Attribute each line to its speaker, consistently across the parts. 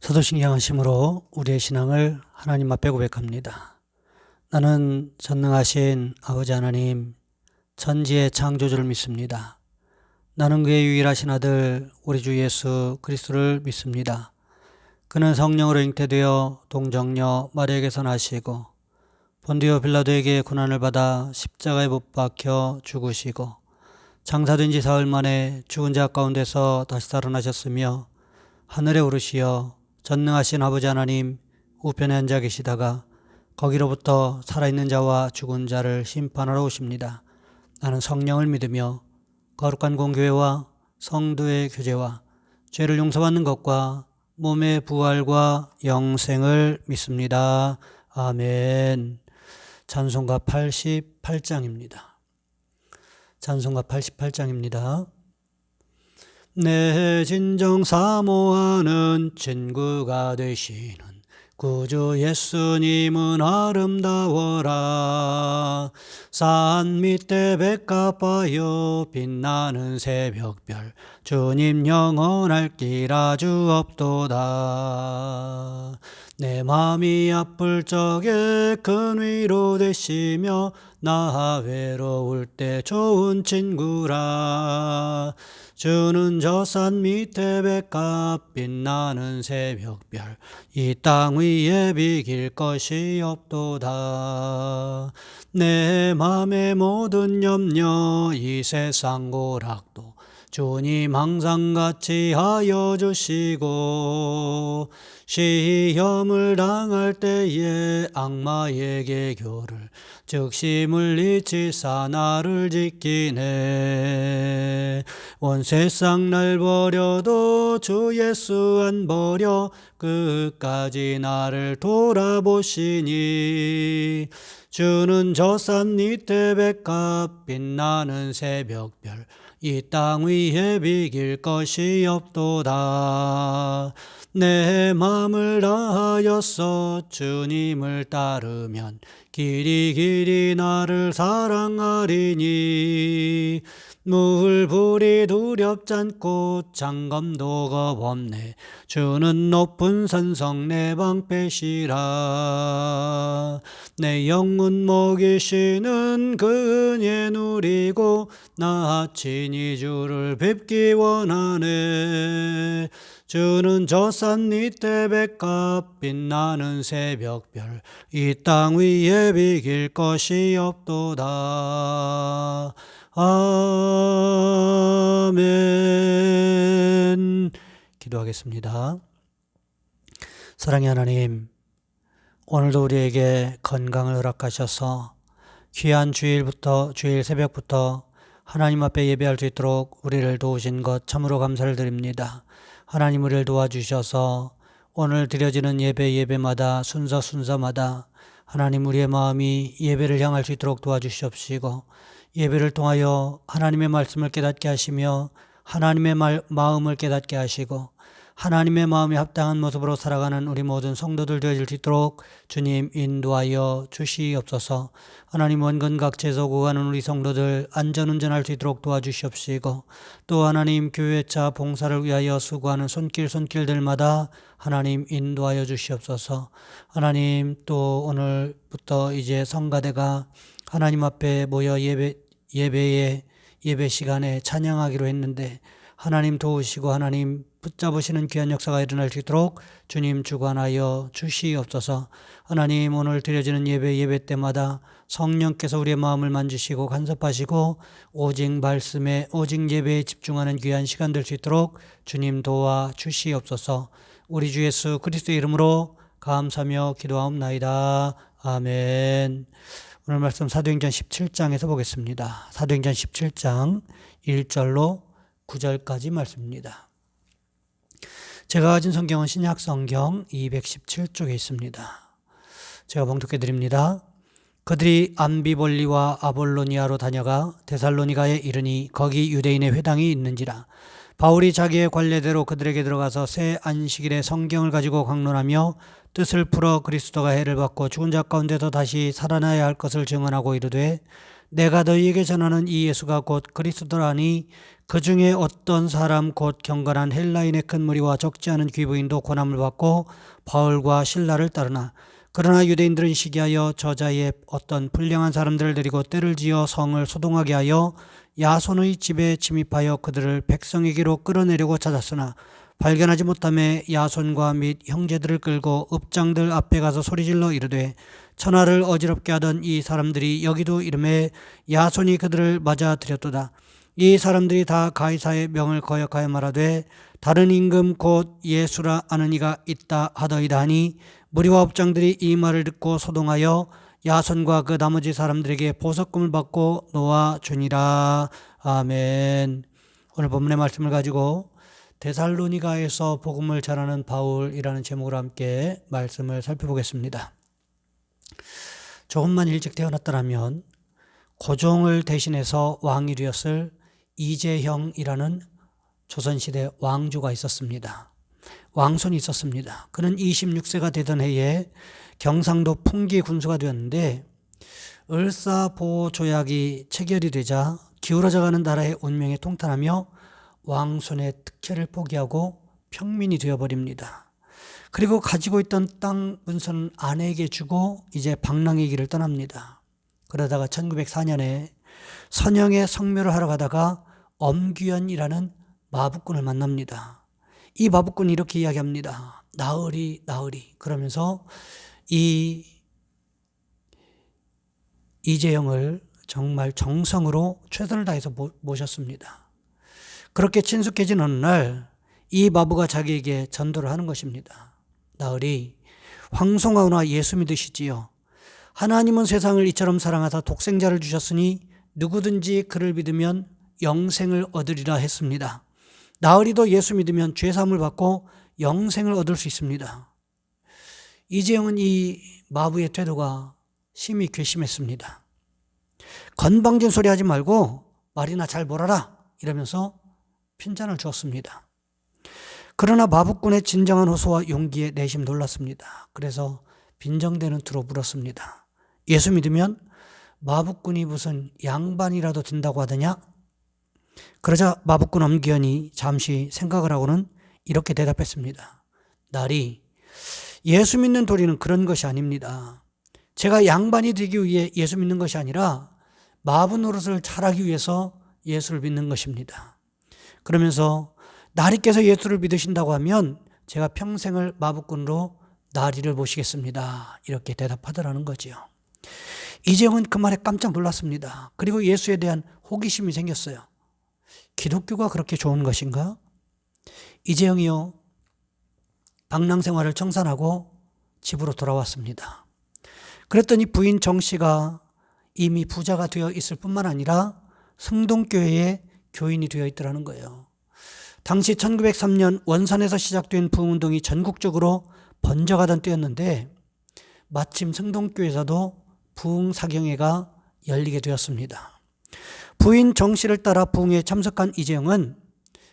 Speaker 1: 사도신경하심으로 우리의 신앙을 하나님 앞에 고백합니다. 나는 전능하신 아버지 하나님, 천지의 창조주를 믿습니다. 나는 그의 유일하신 아들 우리 주 예수 그리스도를 믿습니다. 그는 성령으로 잉태되어 동정녀 마리아에게서 나시고 본디오 빌라도에게 고난을 받아 십자가에 못 박혀 죽으시고 장사된 지 사흘 만에 죽은 자 가운데서 다시 살아나셨으며 하늘에 오르시어 전능하신 아버지 하나님 우편에 앉아 계시다가 거기로부터 살아있는 자와 죽은 자를 심판하러 오십니다. 나는 성령을 믿으며 거룩한 공교회와 성도의 교제와 죄를 용서받는 것과 몸의 부활과 영생을 믿습니다. 아멘. 찬송가 88장입니다. 찬송가 88장입니다. 내 진정 사모하는 친구가 되시는 구주 예수님은 아름다워라. 산 밑에 백합하여 빛나는 새벽별 주님 영원할 길 아주 없도다. 내 맘이 아플 적에 큰 위로 되시며 나 외로울 때 좋은 친구라. 주는 저 산 밑에 백합 빛나는 새벽별 이 땅 위에 비길 것이 없도다. 내 맘의 모든 염려 이 세상 고락도 주님 항상 같이 하여 주시고 시험을 당할 때에 악마에게 교를 즉시 물리치사 나를 지키네. 온 세상 날 버려도 주 예수 안 버려 끝까지 나를 돌아보시니 주는 저 산 밑에 백합 빛나는 새벽별 이 땅 위에 비길 것이 없도다. 내 맘을 다하여서 주님을 따르면 길이 나를 사랑하리니 물불이 두렵지 않고 장검도 겁없네. 주는 높은 산성 내 방패시라. 내 영혼 먹이시는 그 은혜 누리고 나 친히 주를 뵙기 원하네. 주는 저 산 밑에 백합 빛나는 새벽별 이 땅 위에 비길 것이 없도다. 아멘. 기도하겠습니다. 사랑의 하나님, 오늘도 우리에게 건강을 허락하셔서 귀한 주일 새벽부터 하나님 앞에 예배할 수 있도록 우리를 도우신 것 참으로 감사를 드립니다. 하나님 우리를 도와주셔서 오늘 드려지는 예배마다 순서마다 하나님 우리의 마음이 예배를 향할 수 있도록 도와주시옵시고 예배를 통하여 하나님의 말씀을 깨닫게 하시며 하나님의 마음을 깨닫게 하시고 하나님의 마음에 합당한 모습으로 살아가는 우리 모든 성도들 되어질 수 있도록 주님 인도하여 주시옵소서. 하나님 원근각지에서 구하는 우리 성도들 안전운전할 수 있도록 도와주시옵시고 또 하나님 교회차 봉사를 위하여 수고하는 손길들마다 하나님 인도하여 주시옵소서. 하나님 또 오늘부터 이제 성가대가 하나님 앞에 모여 예배 시간에 찬양하기로 했는데 하나님 도우시고 하나님 붙잡으시는 귀한 역사가 일어날 수 있도록 주님 주관하여 주시옵소서. 하나님 오늘 드려지는 예배 때마다 성령께서 우리의 마음을 만지시고 간섭하시고 오직 말씀에 오직 예배에 집중하는 귀한 시간 될 수 있도록 주님 도와 주시옵소서. 우리 주 예수 그리스도의 이름으로 감사하며 기도하옵나이다. 아멘. 오늘 말씀 사도행전 17장에서 보겠습니다. 사도행전 17장 1절로 9절까지 말씀입니다. 제가 가진 성경은 신약 성경 217쪽에 있습니다. 제가 봉독해 드립니다. 그들이 암비볼리와 아볼로니아로 다녀가 데살로니가에 이르니 거기 유대인의 회당이 있는지라. 바울이 자기의 관례대로 그들에게 들어가서 새 안식일에 성경을 가지고 강론하며 뜻을 풀어 그리스도가 해를 받고 죽은 자 가운데서 다시 살아나야 할 것을 증언하고 이르되 내가 너희에게 전하는 이 예수가 곧 그리스도라니 그 중에 어떤 사람 곧 경건한 헬라인의 큰 무리와 적지 않은 귀부인도 고난을 받고 바울과 실라를 따르나 그러나 유대인들은 시기하여 저자의 어떤 불량한 사람들을 데리고 때를 지어 성을 소동하게 하여 야손의 집에 침입하여 그들을 백성에게로 끌어내려고 찾았으나 발견하지 못하매 야손과 및 형제들을 끌고 읍장들 앞에 가서 소리질러 이르되 천하를 어지럽게 하던 이 사람들이 여기도 이름에 야손이 그들을 맞아들였도다. 이 사람들이 다 가이사의 명을 거역하여 말하되 다른 임금 곧 예수라 아는 이가 있다 하더이다 하니 무리와 읍장들이 이 말을 듣고 소동하여 야손과 그 나머지 사람들에게 보석금을 받고 놓아주니라. 아멘. 오늘 본문의 말씀을 가지고 데살로니가에서 복음을 전하는 바울이라는 제목으로 함께 말씀을 살펴보겠습니다. 조금만 일찍 태어났더라면 고종을 대신해서 왕이 되었을 이재형이라는 조선시대 왕조가 있었습니다. 왕손이 있었습니다. 그는 26세가 되던 해에 경상도 풍기 군수가 되었는데 을사보조약이 체결이 되자 기울어져가는 나라의 운명에 통탄하며 왕손의 특혜를 포기하고 평민이 되어버립니다. 그리고 가지고 있던 땅 문서는 아내에게 주고 이제 방랑의 길을 떠납니다. 그러다가 1904년에 선영의 성묘를 하러 가다가 엄귀연이라는 마부꾼을 만납니다. 이 마부꾼이 이렇게 이야기합니다. 나으리 나으리 그러면서 이 이재영을 정말 정성으로 최선을 다해서 모셨습니다. 그렇게 친숙해진 어느 날 이 마부가 자기에게 전도를 하는 것입니다. 나으리 황송하오나 예수 믿으시지요. 하나님은 세상을 이처럼 사랑하사 독생자를 주셨으니 누구든지 그를 믿으면 영생을 얻으리라 했습니다. 나으리도 예수 믿으면 죄사함을 받고 영생을 얻을 수 있습니다. 이재영은 이 마부의 태도가 심히 괘씸했습니다. 건방진 소리 하지 말고 말이나 잘 몰아라 이러면서 핀잔을 주었습니다. 그러나 마부꾼의 진정한 호소와 용기에 내심 놀랐습니다. 그래서 빈정대는 투로 물었습니다. 예수 믿으면 마부꾼이 무슨 양반이라도 된다고 하더냐? 그러자 마부꾼 엄기현이 잠시 생각을 하고는 이렇게 대답했습니다. 나리, 예수 믿는 도리는 그런 것이 아닙니다. 제가 양반이 되기 위해 예수 믿는 것이 아니라 마부 노릇을 잘하기 위해서 예수를 믿는 것입니다. 그러면서 나리께서 예수를 믿으신다고 하면 제가 평생을 마부꾼으로 나리를 모시겠습니다. 이렇게 대답하더라는 거죠. 이재용은 그 말에 깜짝 놀랐습니다. 그리고 예수에 대한 호기심이 생겼어요. 기독교가 그렇게 좋은 것인가? 이재용이요, 방랑 생활을 청산하고 집으로 돌아왔습니다. 그랬더니 부인 정 씨가 이미 부자가 되어 있을 뿐만 아니라 성동교회의 교인이 되어 있더라는 거예요. 당시 1903년 원산에서 시작된 부흥운동이 전국적으로 번져가던 때였는데 마침 성동교회에서도 부흥사경회가 열리게 되었습니다. 부인 정 씨를 따라 부흥에 참석한 이재영은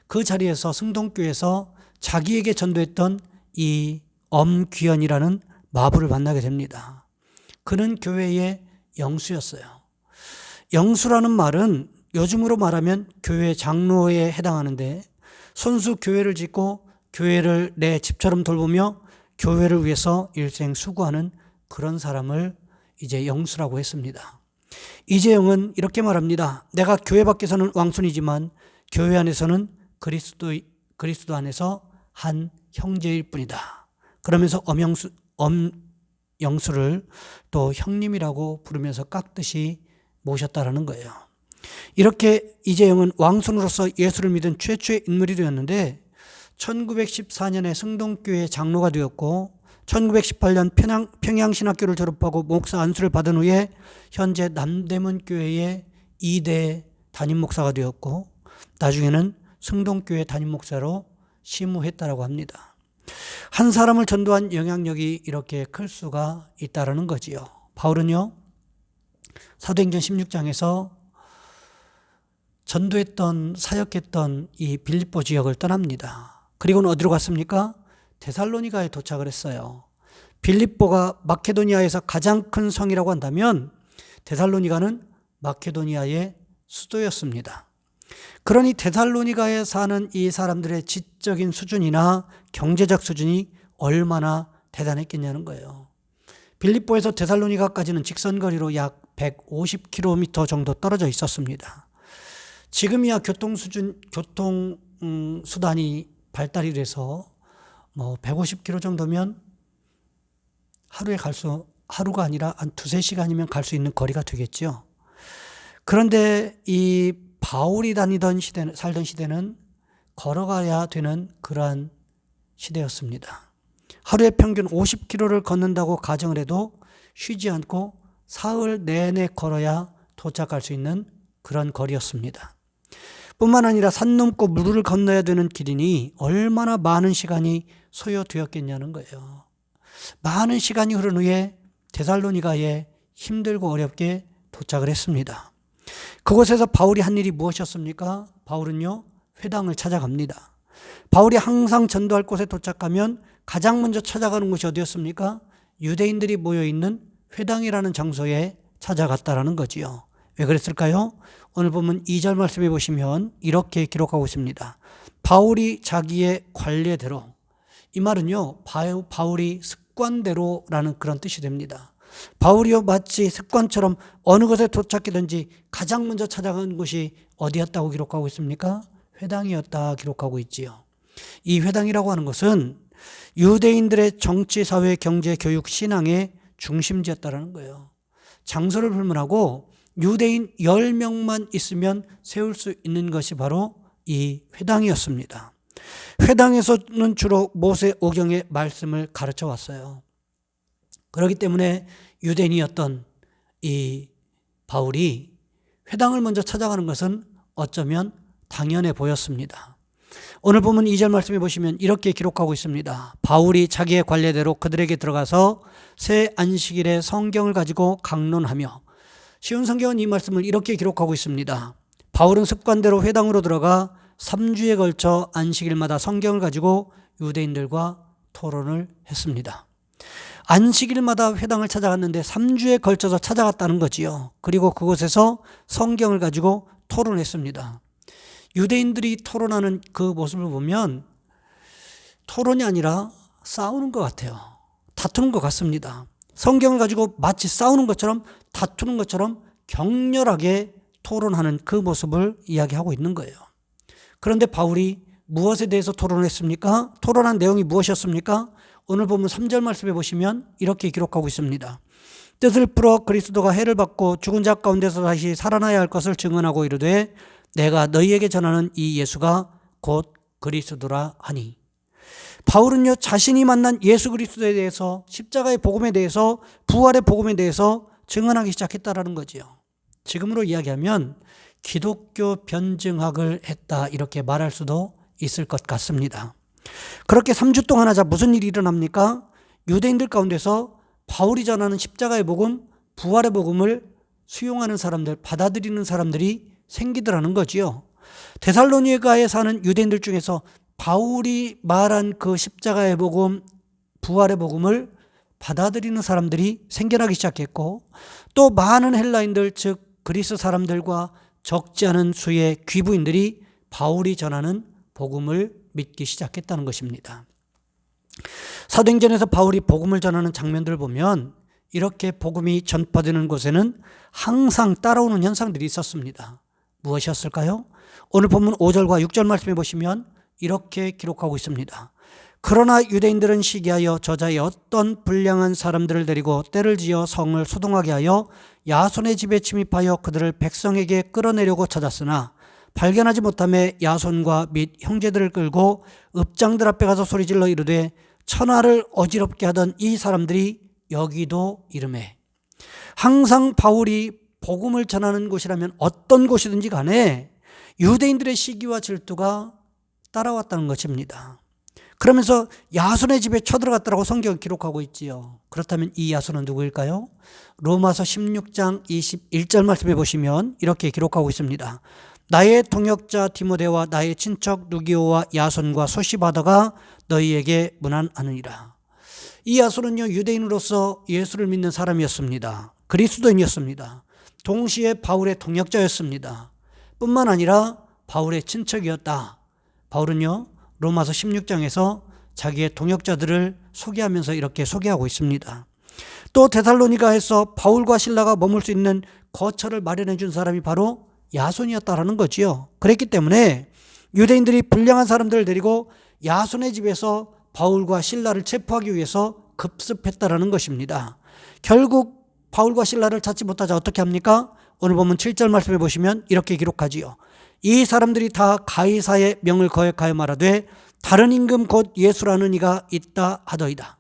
Speaker 1: 그 자리에서 성동교회에서 자기에게 전도했던 이 엄귀연이라는 마부를 만나게 됩니다. 그는 교회의 영수였어요. 영수라는 말은 요즘으로 말하면 교회 장로에 해당하는데 손수 교회를 짓고 교회를 내 집처럼 돌보며 교회를 위해서 일생 수고하는 그런 사람을 이제 영수라고 했습니다. 이재영은 이렇게 말합니다. 내가 교회 밖에서는 왕손이지만 교회 안에서는 그리스도 안에서 한 형제일 뿐이다. 그러면서 엄영수를 또 형님이라고 부르면서 깍듯이 모셨다라는 거예요. 이렇게 이재영은 왕손으로서 예수를 믿은 최초의 인물이 되었는데 1914년에 성동교회 장로가 되었고 1918년 평양신학교를 졸업하고 목사 안수를 받은 후에 현재 남대문교회의 2대 담임목사가 되었고 나중에는 성동교회 담임목사로 심우했다라고 합니다. 한 사람을 전도한 영향력이 이렇게 클 수가 있다라는 거지요. 바울은요, 사도행전 16장에서 전도했던 사역했던 이 빌립보 지역을 떠납니다. 그리고는 어디로 갔습니까? 데살로니가에 도착을 했어요. 빌립보가 마케도니아에서 가장 큰 성이라고 한다면 데살로니가는 마케도니아의 수도였습니다. 그러니 데살로니가에 사는 이 사람들의 지적인 수준이나 경제적 수준이 얼마나 대단했겠냐는 거예요. 빌립보에서 데살로니가까지는 직선거리로 약 150km 정도 떨어져 있었습니다. 지금이야 교통수단이 발달이 돼서 150km 정도면 하루가 아니라 한 2-3시간이면 갈 수 있는 거리가 되겠죠. 그런데 이 바울이 살던 시대는 걸어가야 되는 그러한 시대였습니다. 하루에 평균 50km를 걷는다고 가정을 해도 쉬지 않고 사흘 내내 걸어야 도착할 수 있는 그런 거리였습니다. 뿐만 아니라 산 넘고 물을 건너야 되는 길이니 얼마나 많은 시간이 소요되었겠냐는 거예요. 많은 시간이 흐른 후에 데살로니가에 힘들고 어렵게 도착을 했습니다. 그곳에서 바울이 한 일이 무엇이었습니까? 바울은요, 회당을 찾아갑니다. 바울이 항상 전도할 곳에 도착하면 가장 먼저 찾아가는 곳이 어디였습니까? 유대인들이 모여있는 회당이라는 장소에 찾아갔다라는 거지요. 왜 그랬을까요? 오늘 보면 2절 말씀해 보시면 이렇게 기록하고 있습니다. 바울이 자기의 관례대로, 이 말은요, 바울이 습관대로라는 그런 뜻이 됩니다. 바울이요, 마치 습관처럼 어느 곳에 도착하든지 가장 먼저 찾아간 곳이 어디였다고 기록하고 있습니까? 회당이었다 기록하고 있지요. 이 회당이라고 하는 것은 유대인들의 정치, 사회, 경제, 교육, 신앙의 중심지였다라는 거예요. 장소를 불문하고 유대인 10명만 있으면 세울 수 있는 것이 바로 이 회당이었습니다. 회당에서는 주로 모세 오경의 말씀을 가르쳐 왔어요. 그렇기 때문에 유대인이었던 이 바울이 회당을 먼저 찾아가는 것은 어쩌면 당연해 보였습니다. 오늘 보면 2절 말씀해 보시면 이렇게 기록하고 있습니다. 바울이 자기의 관례대로 그들에게 들어가서 새 안식일에 성경을 가지고 강론하며, 쉬운 성경은 이 말씀을 이렇게 기록하고 있습니다. 바울은 습관대로 회당으로 들어가 3주에 걸쳐 안식일마다 성경을 가지고 유대인들과 토론을 했습니다. 안식일마다 회당을 찾아갔는데 3주에 걸쳐서 찾아갔다는 거지요. 그리고 그곳에서 성경을 가지고 토론했습니다. 유대인들이 토론하는 그 모습을 보면 토론이 아니라 싸우는 것 같아요. 다투는 것 같습니다. 성경을 가지고 마치 싸우는 것처럼, 다투는 것처럼 격렬하게 토론하는 그 모습을 이야기하고 있는 거예요. 그런데 바울이 무엇에 대해서 토론을 했습니까? 토론한 내용이 무엇이었습니까? 오늘 보면 3절 말씀해 보시면 이렇게 기록하고 있습니다. 뜻을 풀어 그리스도가 해를 받고 죽은 자 가운데서 다시 살아나야 할 것을 증언하고 이르되 내가 너희에게 전하는 이 예수가 곧 그리스도라 하니. 바울은요, 자신이 만난 예수 그리스도에 대해서, 십자가의 복음에 대해서, 부활의 복음에 대해서 증언하기 시작했다라는 거지요. 지금으로 이야기하면 기독교 변증학을 했다, 이렇게 말할 수도 있을 것 같습니다. 그렇게 3주 동안 하자 무슨 일이 일어납니까? 유대인들 가운데서 바울이 전하는 십자가의 복음, 부활의 복음을 수용하는 사람들, 받아들이는 사람들이 생기더라는 거지요. 데살로니가에 사는 유대인들 중에서 바울이 말한 그 십자가의 복음, 부활의 복음을 받아들이는 사람들이 생겨나기 시작했고, 또 많은 헬라인들, 즉 그리스 사람들과 적지 않은 수의 귀부인들이 바울이 전하는 복음을 믿기 시작했다는 것입니다. 사도행전에서 바울이 복음을 전하는 장면들을 보면 이렇게 복음이 전파되는 곳에는 항상 따라오는 현상들이 있었습니다. 무엇이었을까요? 오늘 본문 5절과 6절 말씀해 보시면 이렇게 기록하고 있습니다. 그러나 유대인들은 시기하여 저자의 어떤 불량한 사람들을 데리고 때를 지어 성을 소동하게 하여 야손의 집에 침입하여 그들을 백성에게 끌어내려고 찾았으나 발견하지 못하며 야손과 및 형제들을 끌고 읍장들 앞에 가서 소리질러 이르되 천하를 어지럽게 하던 이 사람들이 여기도 이르매. 항상 바울이 복음을 전하는 곳이라면 어떤 곳이든지 간에 유대인들의 시기와 질투가 따라왔다는 것입니다. 그러면서 야손의 집에 쳐들어갔다고 성경은 기록하고 있지요. 그렇다면 이 야손은 누구일까요? 로마서 16장 21절 말씀해 보시면 이렇게 기록하고 있습니다. 나의 동역자 디모데와 나의 친척 누기오와 야손과 소시바더가 너희에게 문안하느니라. 이 야손은요, 유대인으로서 예수를 믿는 사람이었습니다. 그리스도인이었습니다. 동시에 바울의 동역자였습니다. 뿐만 아니라 바울의 친척이었다. 바울은요, 로마서 16장에서 자기의 동역자들을 소개하면서 이렇게 소개하고 있습니다. 또 데살로니가에서 바울과 실라가 머물 수 있는 거처를 마련해 준 사람이 바로 야손이었다라는 거지요. 그랬기 때문에 유대인들이 불량한 사람들을 데리고 야손의 집에서 바울과 실라를 체포하기 위해서 급습했다라는 것입니다. 결국 바울과 실라를 찾지 못하자 어떻게 합니까? 오늘 보면 7절 말씀해 보시면 이렇게 기록하지요. 이 사람들이 다 가이사의 명을 거역하여 말하되 다른 임금 곧 예수라는 이가 있다 하더이다.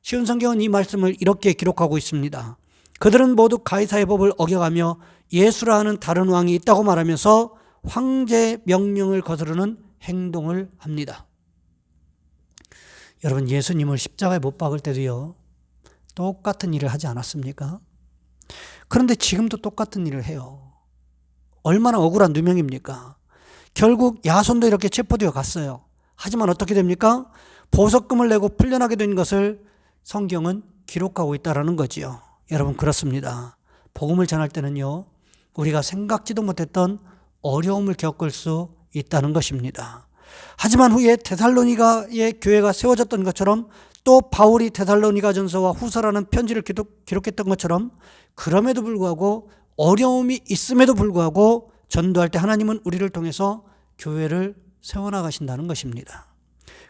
Speaker 1: 쉬운 성경은 이 말씀을 이렇게 기록하고 있습니다. 그들은 모두 가이사의 법을 어겨가며 예수라 하는 다른 왕이 있다고 말하면서 황제 명령을 거스르는 행동을 합니다. 여러분, 예수님을 십자가에 못 박을 때도요, 똑같은 일을 하지 않았습니까? 그런데 지금도 똑같은 일을 해요. 얼마나 억울한 누명입니까? 결국 야손도 이렇게 체포되어 갔어요. 하지만 어떻게 됩니까? 보석금을 내고 풀려나게 된 것을 성경은 기록하고 있다는 거지요. 여러분, 그렇습니다. 복음을 전할 때는요, 우리가 생각지도 못했던 어려움을 겪을 수 있다는 것입니다. 하지만 후에 데살로니가의 교회가 세워졌던 것처럼 또 바울이 데살로니가전서와 후서라는 편지를 기록했던 것처럼 그럼에도 불구하고 어려움이 있음에도 불구하고 전도할 때 하나님은 우리를 통해서 교회를 세워나가신다는 것입니다.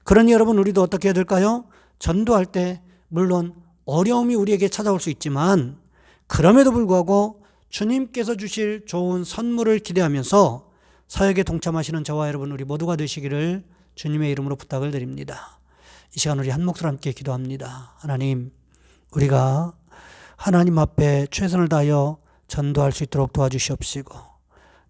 Speaker 1: 그러니 여러분, 우리도 어떻게 해야 될까요? 전도할 때 물론 어려움이 우리에게 찾아올 수 있지만 그럼에도 불구하고 주님께서 주실 좋은 선물을 기대하면서 사역에 동참하시는 저와 여러분 우리 모두가 되시기를 주님의 이름으로 부탁을 드립니다. 이 시간 우리 한 목소리 함께 기도합니다. 하나님, 우리가 하나님 앞에 최선을 다하여 전도할 수 있도록 도와주시옵시고,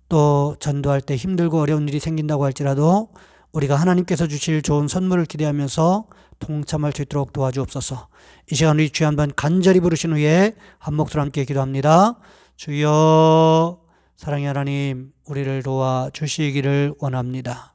Speaker 1: 또 전도할 때 힘들고 어려운 일이 생긴다고 할지라도 우리가 하나님께서 주실 좋은 선물을 기대하면서 동참할 수 있도록 도와주옵소서. 이 시간 우리 주여 한번 간절히 부르신 후에 한 목소리 함께 기도합니다. 주여, 사랑의 하나님, 우리를 도와주시기를 원합니다.